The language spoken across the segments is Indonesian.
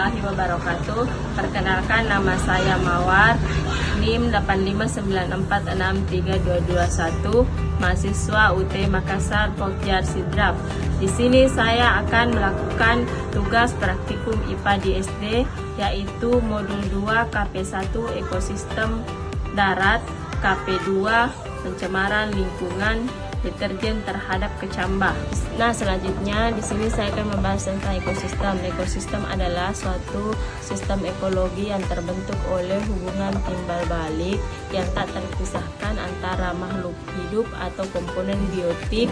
warahmatullahi wabarakatuh. Perkenalkan, nama saya Mawar, NIM 859463221, mahasiswa UT Makassar Pokjar Sidrap. Di sini saya akan melakukan tugas praktikum IPA di SD, yaitu modul 2 KP1 Ekosistem Darat, KP2 Pencemaran Lingkungan, deterjen terhadap kecambah. Nah, selanjutnya di sini saya akan membahas tentang ekosistem. Ekosistem adalah suatu sistem ekologi yang terbentuk oleh hubungan timbal balik yang tak terpisahkan antara makhluk hidup atau komponen biotik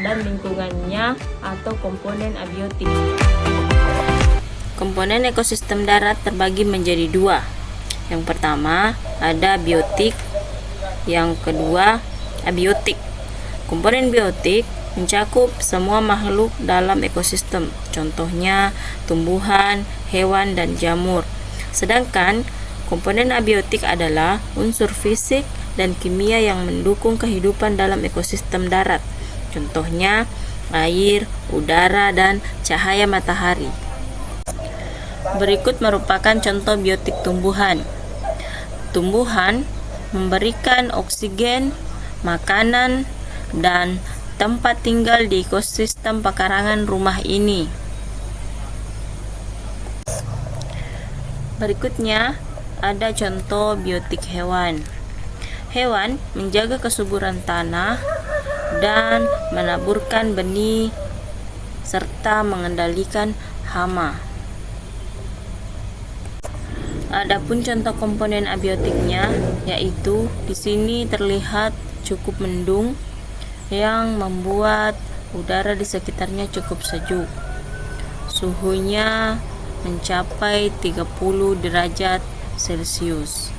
dan lingkungannya atau komponen abiotik. Komponen ekosistem darat terbagi menjadi dua. Yang pertama ada biotik, yang kedua abiotik. Komponen biotik mencakup semua makhluk dalam ekosistem, contohnya tumbuhan, hewan, dan jamur. Sedangkan komponen abiotik adalah unsur fisik dan kimia yang mendukung kehidupan dalam ekosistem darat, contohnya air, udara, dan cahaya matahari. Berikut merupakan contoh biotik tumbuhan. Tumbuhan memberikan oksigen, makanan, dan tempat tinggal di ekosistem pekarangan rumah ini. Berikutnya ada contoh biotik hewan. Hewan menjaga kesuburan tanah dan menaburkan benih serta mengendalikan hama. Adapun contoh komponen abiotiknya, yaitu di sini terlihat cukup mendung yang membuat udara di sekitarnya cukup sejuk. Suhunya mencapai 30 derajat Celcius.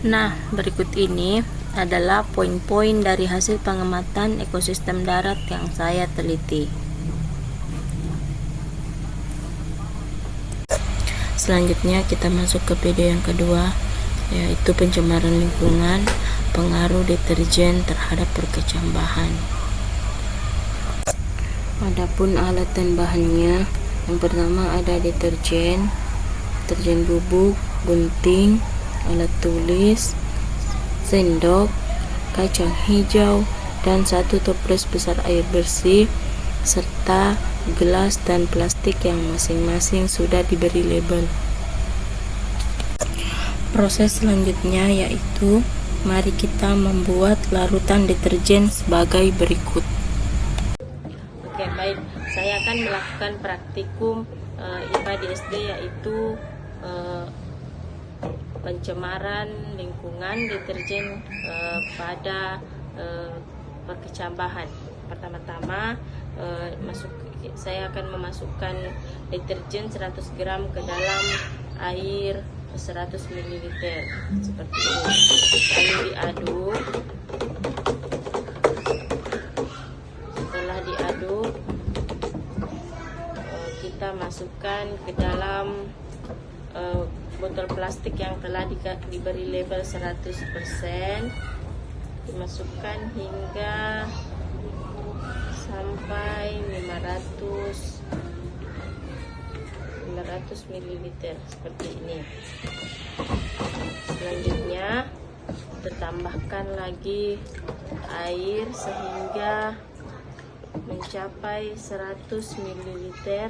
Nah, berikut ini adalah poin-poin dari hasil pengamatan ekosistem darat yang saya teliti. Selanjutnya kita masuk ke video yang kedua, yaitu pencemaran lingkungan, pengaruh deterjen terhadap perkecambahan. Adapun alat dan bahannya, yang pertama ada deterjen bubuk, gunting, alat tulis, sendok, kacang hijau, dan 1 toples besar air bersih, serta gelas dan plastik yang masing-masing sudah diberi label. Proses selanjutnya yaitu mari kita membuat larutan deterjen sebagai berikut. Oke, baik. Saya akan melakukan praktikum IPA di SD, yaitu pencemaran lingkungan deterjen pada perkecambahan. Pertama-tama saya akan memasukkan deterjen 100 gram ke dalam air 100 ml seperti ini, lalu diaduk. Setelah diaduk, kita masukkan ke dalam botol plastik yang telah diberi label 100%. Dimasukkan hingga sampai 500 ml seperti ini. Selanjutnya kita tambahkan lagi air sehingga mencapai 100 ml.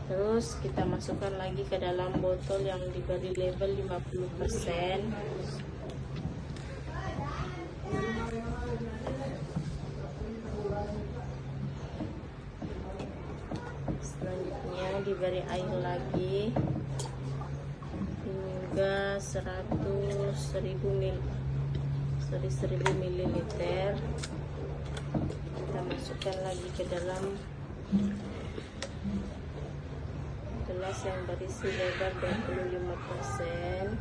Terus kita masukkan lagi ke dalam botol yang diberi label 50%. Selanjutnya diberi air lagi hingga 1000 ml. Kita masukkan lagi ke dalam gelas yang berisi lebar 25%.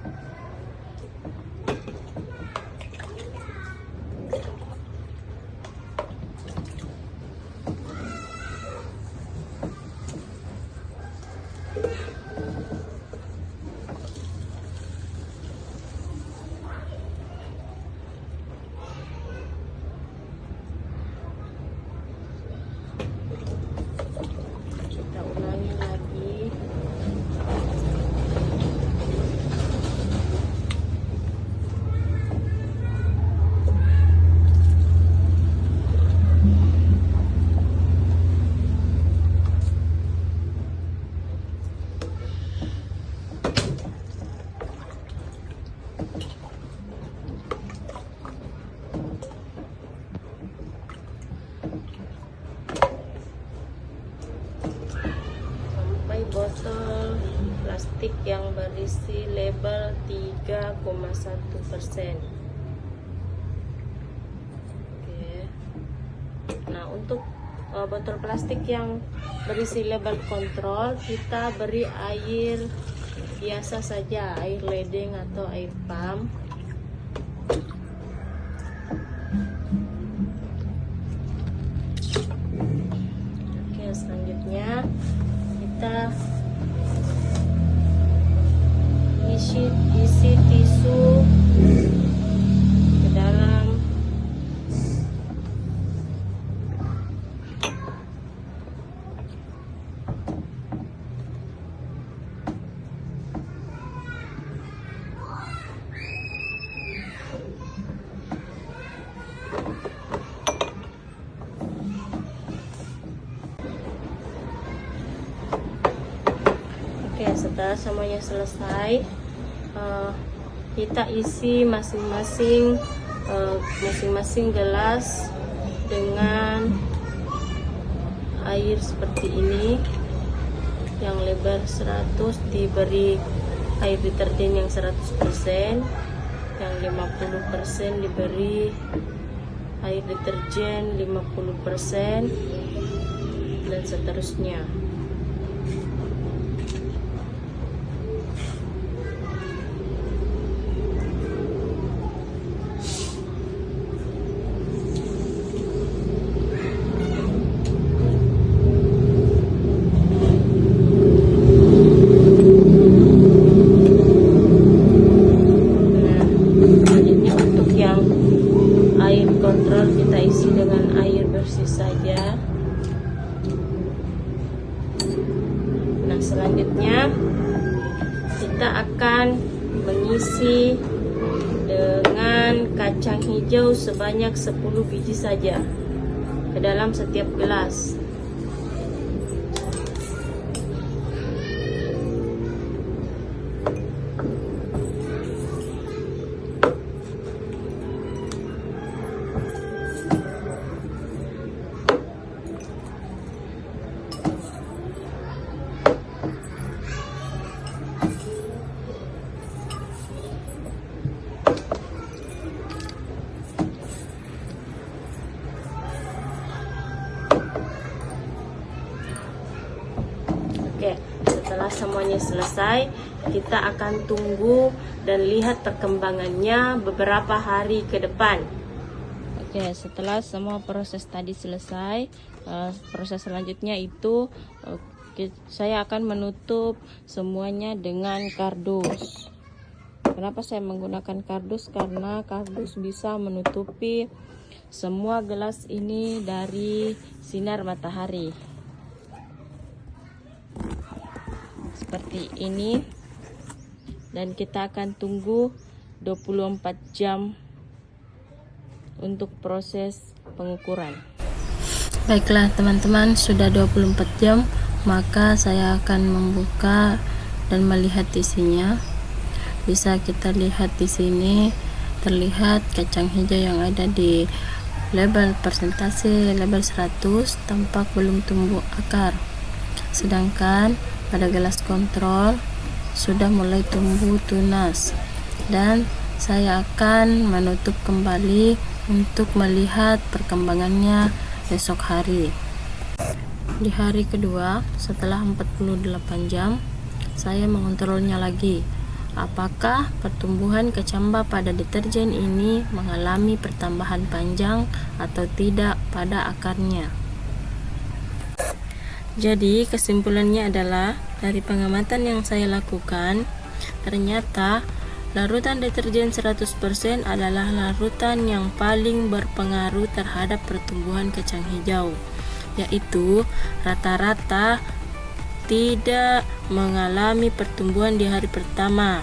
plastik yang berisi label 3,1%. Oke. Nah, untuk botol plastik yang berisi label kontrol, kita beri air biasa saja, air ledeng atau air pump. Oke, selanjutnya kita isi tisu ke dalam Oke, setelah semuanya selesai, kita isi masing-masing gelas dengan air seperti ini. Yang lebar 100 diberi air deterjen yang 100%, yang 50% diberi air deterjen 50%, dan seterusnya. Air kontrol kita isi dengan air bersih saja. Nah, selanjutnya kita akan mengisi dengan kacang hijau sebanyak 10 biji saja ke dalam setiap gelas. Oke, setelah semuanya selesai, kita akan tunggu dan lihat perkembangannya beberapa hari ke depan. Oke, setelah semua proses tadi selesai, proses selanjutnya itu saya akan menutup semuanya dengan kardus. Kenapa saya menggunakan kardus? Karena kardus bisa menutupi semua gelas ini dari sinar matahari. Seperti ini, dan kita akan tunggu 24 jam untuk proses pengukuran. Baiklah teman-teman, sudah 24 jam, maka saya akan membuka dan melihat isinya. Bisa kita lihat di sini terlihat kacang hijau yang ada di label persentase label 100 tampak belum tumbuh akar. Sedangkan pada gelas kontrol sudah mulai tumbuh tunas, dan saya akan menutup kembali untuk melihat perkembangannya besok hari. Di hari kedua setelah 48 jam, saya mengontrolnya lagi. Apakah pertumbuhan kecamba pada deterjen ini mengalami pertambahan panjang atau tidak pada akarnya. Jadi kesimpulannya adalah dari pengamatan yang saya lakukan, ternyata larutan deterjen 100% adalah larutan yang paling berpengaruh terhadap pertumbuhan kacang hijau, yaitu rata-rata tidak mengalami pertumbuhan di hari pertama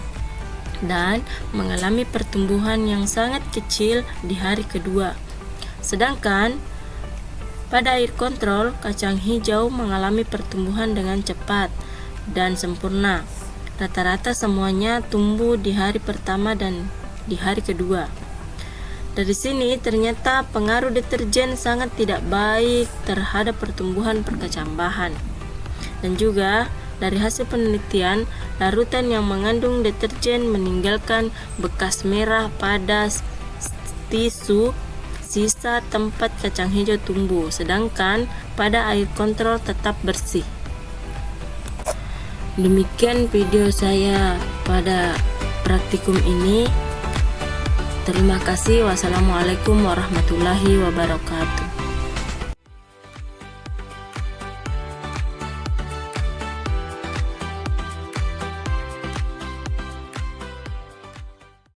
dan mengalami pertumbuhan yang sangat kecil di hari kedua. Sedangkan pada air kontrol, kacang hijau mengalami pertumbuhan dengan cepat dan sempurna. Rata-rata semuanya tumbuh di hari pertama dan di hari kedua. Dari sini ternyata pengaruh deterjen sangat tidak baik terhadap pertumbuhan perkecambahan. Dan juga dari hasil penelitian, larutan yang mengandung deterjen meninggalkan bekas merah pada tisu sisa tempat kacang hijau tumbuh, sedangkan pada air kontrol tetap bersih. Demikian video saya pada praktikum ini. Terima kasih. Wassalamualaikum warahmatullahi wabarakatuh.